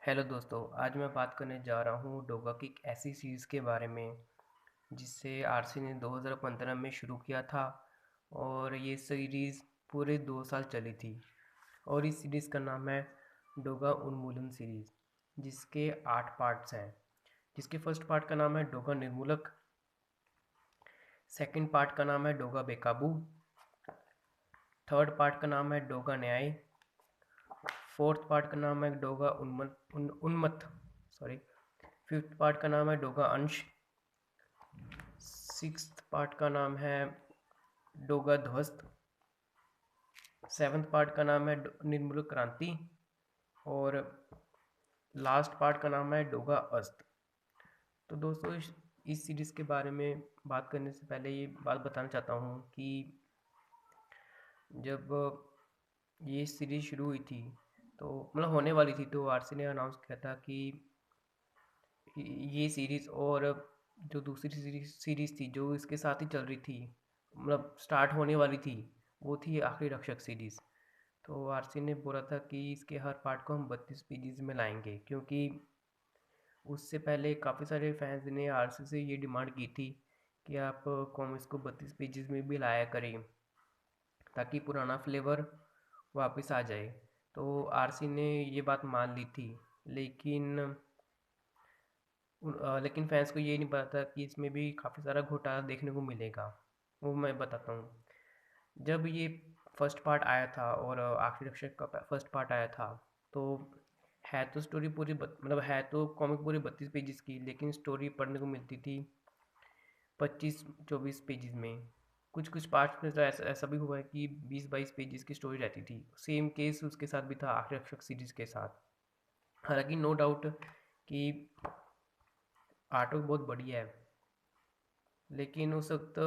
Hello दोस्तों, आज मैं बात करने जा रहा हूँ डोगा की एक ऐसी सीरीज़ के बारे में जिसे आरसी ने 2015 में शुरू किया था और ये सीरीज़ पूरे 2 साल चली थी। और इस सीरीज़ का नाम है डोगा उन्मूलन सीरीज़, जिसके 8 पार्ट्स हैं। जिसके फर्स्ट पार्ट का नाम है डोगा निर्मूलक, सेकंड पार्ट का नाम है डोगा बेकाबू, थर्ड पार्ट का नाम है डोगा न्याय, फोर्थ पार्ट का नाम है डोगा उन्मत्त, सॉरी, फिफ्थ पार्ट का नाम है डोगा अंश, सिक्स्थ पार्ट का नाम है डोगा ध्वस्त, सेवन्थ पार्ट का नाम है निर्मूलक क्रांति और लास्ट पार्ट का नाम है डोगा अस्त। तो दोस्तों, इस सीरीज़ के बारे में बात करने से पहले ये बात बताना चाहता हूँ कि जब ये सीरीज़ शुरू हुई थी तो मतलब होने वाली थी, तो आरसी ने अनाउंस किया था कि ये सीरीज़ और जो दूसरी सीरीज़ थी जो इसके साथ ही चल रही थी, मतलब स्टार्ट होने वाली थी, वो थी आखिरी रक्षक सीरीज़। तो आरसी ने बोला था कि इसके हर पार्ट को हम 32 पेजेस में लाएंगे, क्योंकि उससे पहले काफ़ी सारे फैंस ने आरसी से ये डिमांड की थी कि आप कॉमिक्स को 32 पेजेस में भी लाया करें ताकि पुराना फ्लेवर वापस आ जाए। तो आरसी ने ये बात मान ली थी, लेकिन लेकिन फैंस को ये नहीं पता था कि इसमें भी काफ़ी सारा घोटाला देखने को मिलेगा। वो मैं बताता हूँ। जब ये फर्स्ट पार्ट आया था और आखिरी रक्षक का फर्स्ट पार्ट आया था, तो है तो स्टोरी पूरी मतलब है तो कॉमिक पूरी 32 पेजेस की, लेकिन स्टोरी पढ़ने को मिलती थी 25-24 पेजेस में। कुछ कुछ पार्ट्स में तो ऐसा ऐसा भी हुआ है कि 20-22 पेजेस की स्टोरी रहती थी। सेम केस उसके साथ भी था आखिरी रक्षक सीरीज के साथ। हालांकि नो डाउट कि आर्ट वर्क बहुत बढ़िया है, लेकिन उस वक्त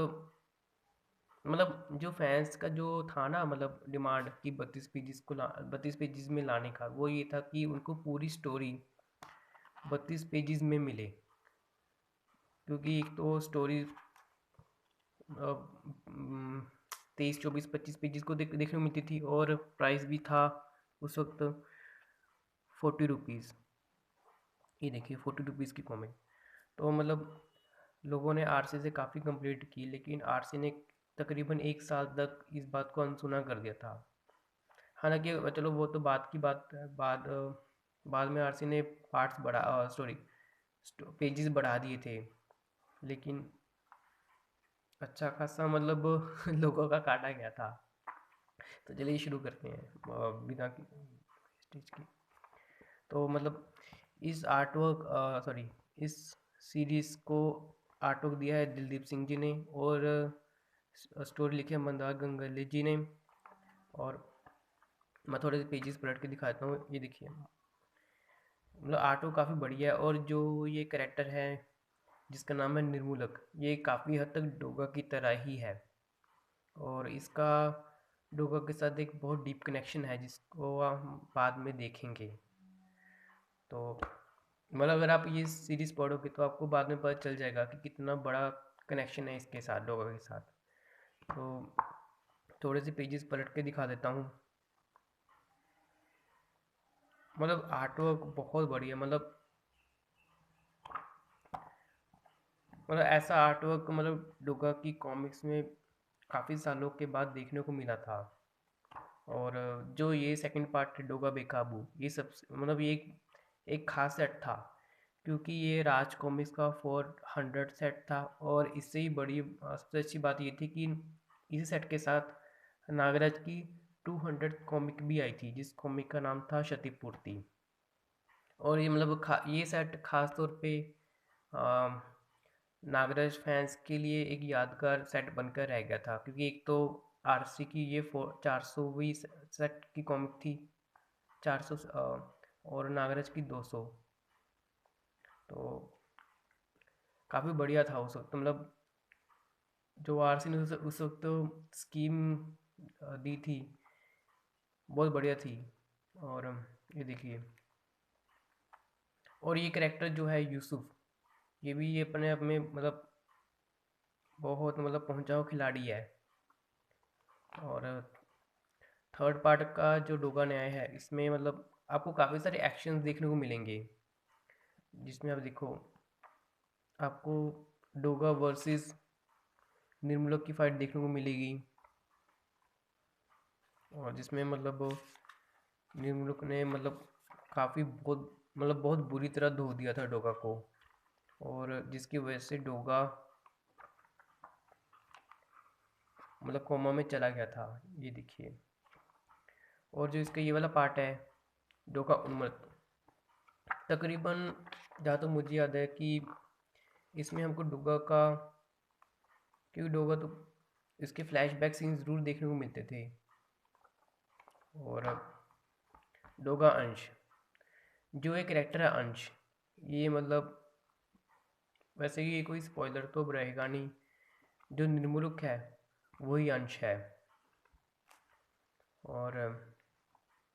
मतलब जो फैंस का जो था ना, मतलब डिमांड कि 32 पेजेस में लाने का, वो ये था कि उनको पूरी स्टोरी 32 पेजेस में मिले। क्योंकि एक तो स्टोरी 23-24-25 पेजेस को देखने को मिलती थी और प्राइस भी था उस वक्त 40 रुपीज़। ये देखिए 40 रुपीज़ की कॉमिक। तो मतलब लोगों ने आरसी से काफ़ी कंप्लेंट की, लेकिन आरसी ने तकरीबन 1 साल तक इस बात को अनसुना कर दिया था। हालांकि चलो वो तो बात की बात है, बाद में आरसी ने पार्ट्स बढ़ा सॉरी पेजेस बढ़ा दिए थे, लेकिन अच्छा खासा मतलब लोगों का काटा गया था। तो चलिए शुरू करते हैं बिना स्टेज की। तो मतलब इस आर्टवर्क सॉरी इस सीरीज़ को आर्टवर्क दिया है दिलदीप सिंह जी ने और स्टोरी लिखी है मंदार गंगले जी ने। और मैं थोड़े से पेजेस पलट के दिखाता हूँ। ये देखिए, मतलब आर्टवर्क काफ़ी बढ़िया है। और जो ये कैरेक्टर है जिसका नाम है निर्मूलक, ये काफ़ी हद तक डोगा की तरह ही है और इसका डोगा के साथ एक बहुत डीप कनेक्शन है जिसको हम बाद में देखेंगे। तो मतलब अगर आप ये सीरीज़ पढ़ोगे तो आपको बाद में पता चल जाएगा कि कितना बड़ा कनेक्शन है इसके साथ, डोगा के साथ। तो थोड़े से पेजेस पलट के दिखा देता हूँ। मतलब आर्टवर्क बहुत बढ़िया, मतलब ऐसा आर्टवर्क मतलब डोगा की कॉमिक्स में काफ़ी सालों के बाद देखने को मिला था। और जो ये सेकंड पार्ट है डोगा बेकाबू, ये सब मतलब ये एक खास सेट था, क्योंकि ये राज कॉमिक्स का 400 सेट था। और इससे ही बड़ी सबसे अच्छी बात ये थी कि इसी सेट के साथ नागराज की 200 कॉमिक भी आई थी, जिस कॉमिक का नाम था क्षतिपूर्ति। और ये मतलब ये सेट खास तौर पे नागराज फैंस के लिए एक यादगार सेट बनकर रह गया था, क्योंकि एक तो आरसी की ये 400वीं सेट की कॉमिक थी, 400 और नागराज की 200। तो काफ़ी बढ़िया था उस वक्त। मतलब जो आरसी ने उस वक्त स्कीम दी थी, बहुत बढ़िया थी। और ये देखिए, और ये करेक्टर जो है यूसुफ, ये भी ये अपने आप में मतलब बहुत मतलब पहुंचा हुआ खिलाड़ी है। और थर्ड पार्ट का जो डोगा न्याय है, इसमें मतलब आपको काफ़ी सारे एक्शंस देखने को मिलेंगे, जिसमें आप देखो, आपको डोगा वर्सेस निर्मूलक की फाइट देखने को मिलेगी, और जिसमें मतलब निर्मूलक ने मतलब काफ़ी बहुत बुरी तरह धो दिया था डोगा को, और जिसकी वजह से डोगा मतलब कोमा में चला गया था। ये देखिए, और जो इसका ये वाला पार्ट है, डोगा उन्मत्त, तकरीबन जहाँ तो मुझे याद है कि इसमें हमको डोगा का, क्योंकि डोगा तो इसके फ्लैशबैक सीन ज़रूर देखने को मिलते थे। और डोगा अंश, जो एक कैरेक्टर है अंश, ये मतलब वैसे ये कोई स्पॉइलर तो रहेगा नहीं, जो निर्मुलक है वही अंश है। और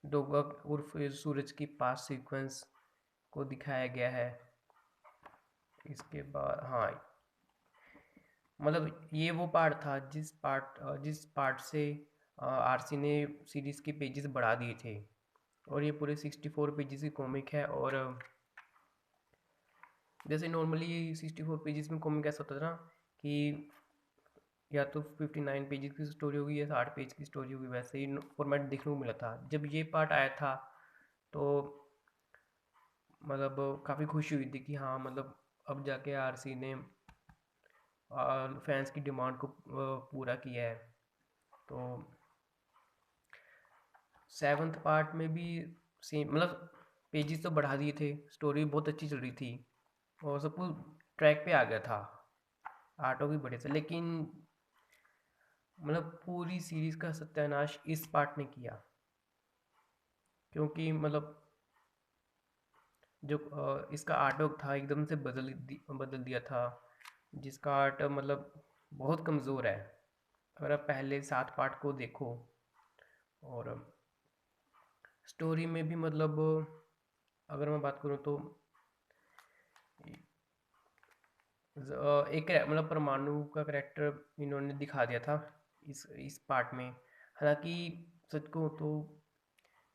डोगा उर्फ सूरज की पास सीक्वेंस को दिखाया गया है। इसके बाद हाँ, मतलब ये वो पार्ट था जिस पार्ट से आरसी ने सीरीज़ के पेजेस बढ़ा दिए थे, और ये पूरे 64 पेजेस की कॉमिक है। और जैसे नॉर्मली 64 पेजेस में कॉमिक ऐसा होता था ना कि या तो 59 पेजेस की स्टोरी होगी या 60 पेज की स्टोरी होगी, वैसे ही फॉर्मेट देखने को मिला था। जब ये पार्ट आया था तो मतलब काफ़ी खुशी हुई थी कि हाँ, मतलब अब जाके आरसी ने फैंस की डिमांड को पूरा किया है। तो 7th पार्ट में भी सेम, मतलब पेजेस तो बढ़ा दिए थे, स्टोरी बहुत अच्छी चल रही थी और सब कुछ ट्रैक पे आ गया था, आर्टो भी बढ़े थे, लेकिन मतलब पूरी सीरीज़ का सत्यानाश इस पार्ट ने किया। क्योंकि मतलब जो इसका आर्ट वर्क था एकदम से बदल दिया था, जिसका आर्ट मतलब बहुत कमज़ोर है अगर आप पहले 7 पार्ट को देखो। और स्टोरी में भी मतलब अगर मैं बात करूँ तो एक मतलब परमाणु का करेक्टर इन्होंने दिखा दिया था इस पार्ट में। हालांकि सच को तो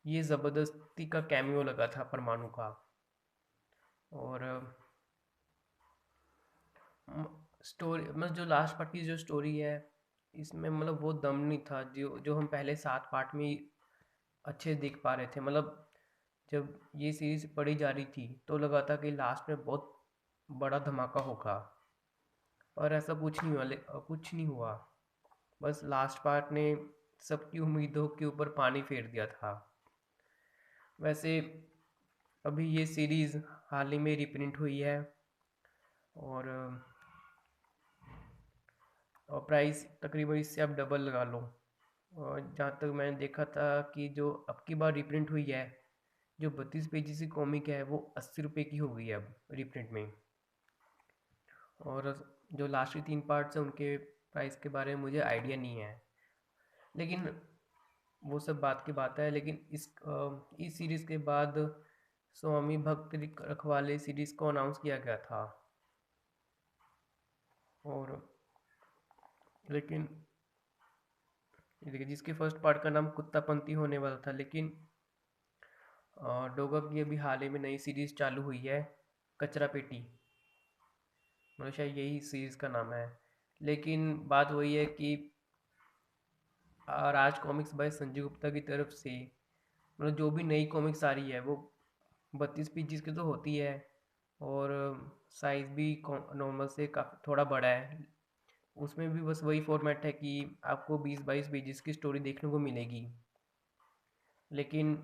ये ज़बरदस्ती का कैमियो लगा था परमाणु का। और स्टोरी मतलब जो लास्ट पार्ट की जो स्टोरी है, इसमें मतलब वो दम नहीं था जो जो हम पहले 7 पार्ट में अच्छे देख पा रहे थे। मतलब जब ये सीरीज पढ़ी जा रही थी तो लगा था कि लास्ट में बहुत बड़ा धमाका होगा, और ऐसा कुछ नहीं हुआ। कुछ नहीं हुआ, बस लास्ट पार्ट ने सबकी उम्मीदों के ऊपर पानी फेर दिया था। वैसे अभी ये सीरीज़ हाल ही में रिप्रिंट हुई है, और प्राइस तकरीबन इससे आप डबल लगा लो। और जहाँ तक मैंने देखा था कि जो अब की बार रिप्रिंट हुई है, जो 32 पेजेस की कॉमिक है वो 80 रुपये की हो गई है अब रिप्रिंट में। और जो लास्ट के 3 पार्ट्स हैं उनके प्राइस के बारे में मुझे आइडिया नहीं है, लेकिन वो सब बात की बात है। लेकिन इस सीरीज़ के बाद स्वामी भक्त रखवाले सीरीज़ को अनाउंस किया गया था। और लेकिन ये देखिए, जिसके फर्स्ट पार्ट का नाम कुत्तापंती होने वाला था, लेकिन डोगा की अभी हाल ही में नई सीरीज़ चालू हुई है, कचरा पेटी, मतलब शायद यही सीरीज़ का नाम है। लेकिन बात वही है कि राज कॉमिक्स बाय संजय गुप्ता की तरफ से मतलब जो भी नई कॉमिक्स आ रही है वो 32 पेजेस की तो होती है, और साइज़ भी नॉर्मल से काफ़ी थोड़ा बड़ा है। उसमें भी बस वही फॉर्मेट है कि आपको 20-22 पेजेस की स्टोरी देखने को मिलेगी। लेकिन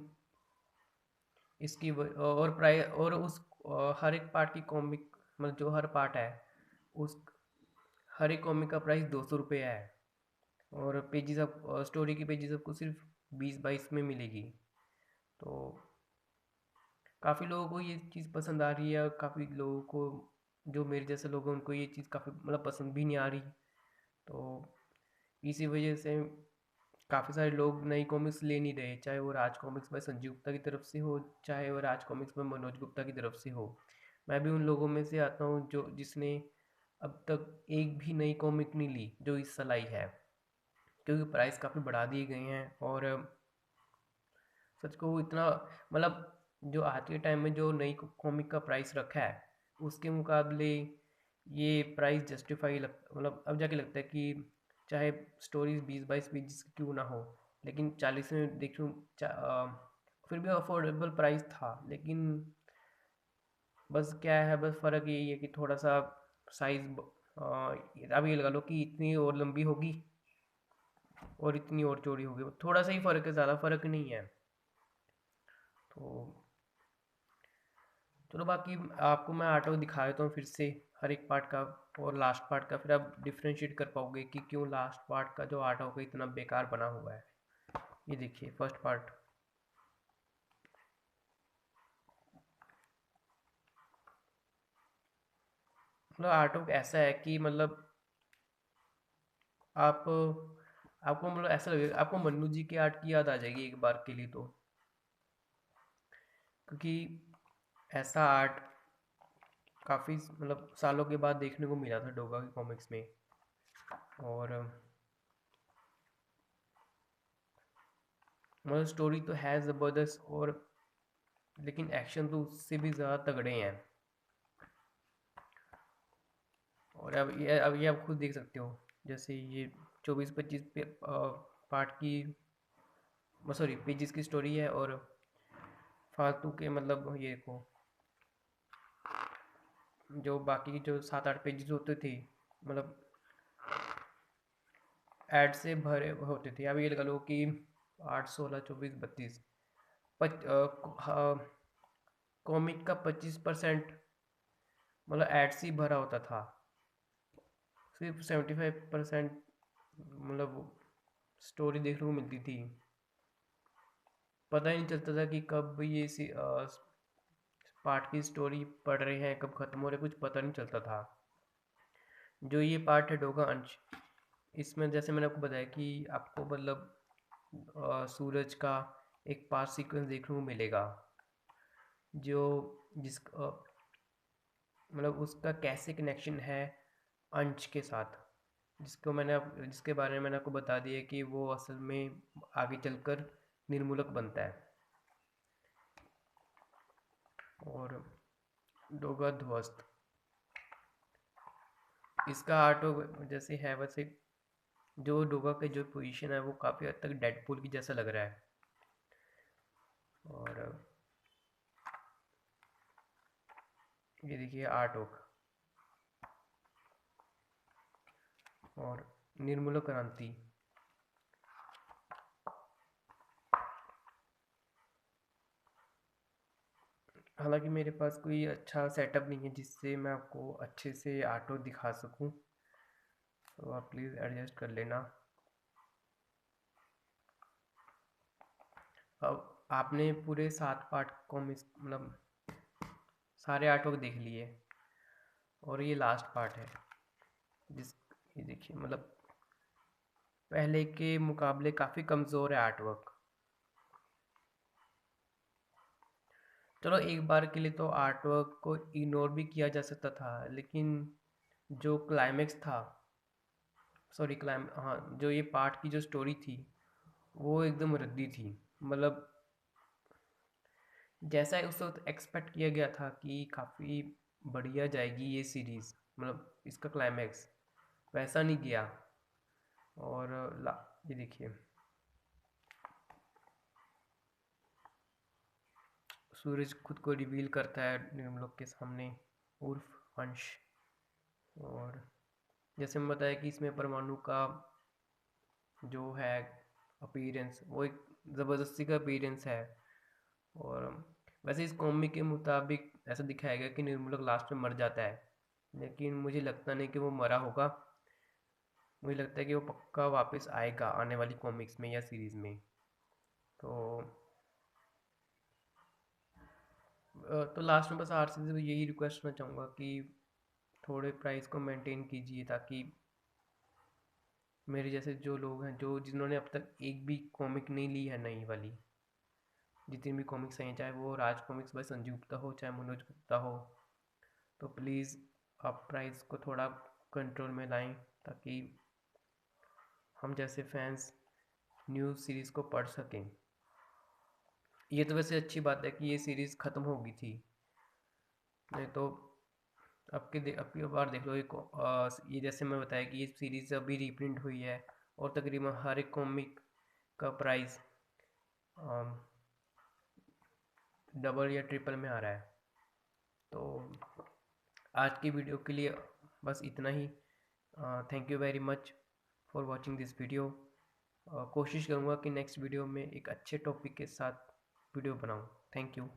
इसकी और प्राइस और उस हर एक पार्ट की कॉमिक, मतलब जो हर पार्ट है उस हर एक कॉमिक का प्राइस 200 रुपये है। और पेजेस आप स्टोरी की पेजेस आपको सिर्फ 20-22 में मिलेगी। तो काफ़ी लोगों को ये चीज़ पसंद आ रही है, और काफ़ी लोगों को जो मेरे जैसे लोग हैं उनको ये चीज़ काफ़ी मतलब पसंद भी नहीं आ रही। तो इसी वजह से काफ़ी सारे लोग नई कॉमिक्स ले नहीं रहे, चाहे वो राज कॉमिक्स बाय संजीव गुप्ता की तरफ से हो, चाहे वो राज कॉमिक्स बाय मनोज गुप्ता की तरफ से हो। मैं भी उन लोगों में से आता हूँ जो जिसने अब तक एक भी नई कॉमिक नहीं ली जो इस साल आई है, क्योंकि प्राइस काफ़ी बढ़ा दिए गए हैं। और सच को इतना मतलब जो आज के टाइम में जो नई कॉमिक का प्राइस रखा है उसके मुकाबले ये प्राइस जस्टिफाई मतलब अब जाके लगता है कि चाहे स्टोरीज 20-22 पेजेस की क्यों ना हो, लेकिन 40 में देखूँ फिर भी अफोर्डेबल प्राइस था। लेकिन बस क्या है, बस फ़र्क यही है कि थोड़ा सा साइज़ अब ये लगा लो कि इतनी और लंबी होगी और इतनी और चौड़ी होगी, थोड़ा सा ही फ़र्क है, ज़्यादा फ़र्क नहीं है। तो चलो बाकी आपको मैं आर्ट वर्क दिखा देता हूँ फिर से हर एक पार्ट का और लास्ट पार्ट का, फिर आप डिफ्रेंशिएट कर पाओगे कि क्यों लास्ट पार्ट का जो आर्ट वर्क इतना बेकार बना हुआ है। ये देखिए फर्स्ट पार्ट। मतलब आर्ट वर्क ऐसा है कि मतलब आप आपको मतलब ऐसा लगेगा आपको मन्नू जी के आर्ट की याद आ जाएगी एक बार के लिए तो, क्योंकि ऐसा आर्ट काफ़ी मतलब सालों के बाद देखने को मिला था डोगा के कॉमिक्स में। और मतलब स्टोरी तो है ज़बरदस्त, और लेकिन एक्शन तो उससे भी ज़्यादा तगड़े हैं। और अब ये आप खुद देख सकते हो, जैसे ये 24-25 पार्ट की, सॉरी पेजेस की स्टोरी है, और फालतू के मतलब ये देखो जो बाकी जो 7-8 पेजेस होते थे मतलब ऐड से भरे होते थे। अब ये लगा लो कि 8, 16, 24, 32 कॉमिक का 25% मतलब ऐड से ही भरा होता था, सिर्फ 75% मतलब स्टोरी देखने को मिलती थी। पता ही नहीं चलता था कि कब ये पार्ट की स्टोरी पढ़ रहे हैं, कब खत्म हो रहे, कुछ पता नहीं चलता था। जो ये पार्ट है डोगा अंश, इसमें जैसे मैंने आपको बताया कि आपको मतलब सूरज का एक पास्ट सीक्वेंस देखने को मिलेगा, जो जिस मतलब उसका कैसे कनेक्शन है अंश के साथ, जिसके बारे में मैंने आपको बता दिया कि वो असल में आगे चलकर निर्मूलक बनता है। और डोगा ध्वस्त, इसका आर्ट जैसे है वैसे, जो डोगा के जो पोजीशन है वो काफ़ी हद तक डेडपूल की जैसा लग रहा है। और ये देखिए आर्ट वर्क, और निर्मूलक क्रांति। हालांकि मेरे पास कोई अच्छा सेटअप नहीं है जिससे मैं आपको अच्छे से आर्ट वर्क दिखा सकूं, तो आप प्लीज़ एडजस्ट कर लेना। अब आपने पूरे 7 पार्ट को मतलब सारे आर्ट वर्क देख लिए, और ये लास्ट पार्ट है जिस ये देखिए मतलब पहले के मुकाबले काफ़ी कमज़ोर है आर्ट वर्क। चलो एक बार के लिए तो आर्ट वर्क को इग्नोर भी किया जा सकता था, लेकिन जो क्लाइमेक्स था, सॉरी हाँ, जो ये पार्ट की जो स्टोरी थी वो एकदम रद्दी थी। मतलब जैसा उस वक्त एक्सपेक्ट किया गया था कि काफ़ी बढ़िया जाएगी ये सीरीज़, मतलब इसका क्लाइमेक्स वैसा नहीं गया। और ये देखिए सूरज खुद को रिवील करता है निर्मलोक के सामने, उर्फ अंश। और जैसे मैं बताया कि इसमें परमाणु का जो है अपीयरेंस वो एक ज़बरदस्ती का अपीयरेंस है। और वैसे इस कॉमिक के मुताबिक ऐसा दिखाया गया कि निर्मूलक लास्ट में मर जाता है, लेकिन मुझे लगता नहीं कि वो मरा होगा। मुझे लगता है कि वो पक्का वापस आएगा आने वाली कॉमिक्स में या सीरीज़ में। तो तो लास्ट में बस आरसी से यही रिक्वेस्ट करना चाहूँगा कि थोड़े प्राइस को मेंटेन कीजिए, ताकि मेरे जैसे जो लोग हैं जो जिन्होंने अब तक एक भी कॉमिक नहीं ली है नई वाली, जितनी भी कॉमिक्स हैं चाहे वो राज कॉमिक्स बाय संजीव गुप्ता हो चाहे मनोज गुप्ता हो, तो प्लीज़ आप प्राइस को थोड़ा कंट्रोल में लाएं, ताकि हम जैसे फैंस न्यूज़ सीरीज़ को पढ़ सकें। ये तो वैसे अच्छी बात है कि ये सीरीज़ ख़त्म हो गई थी, नहीं तो अब की बार देख लो ये जैसे मैं बताया कि ये सीरीज़ अभी रीप्रिंट हुई है और तकरीबन हर एक कॉमिक का प्राइस डबल या ट्रिपल में आ रहा है। तो आज की वीडियो के लिए बस इतना ही। Thank you very much for watching this video. कोशिश करूँगा कि नेक्स्ट वीडियो में एक अच्छे टॉपिक के साथ वीडियो बनाऊँ। Thank you.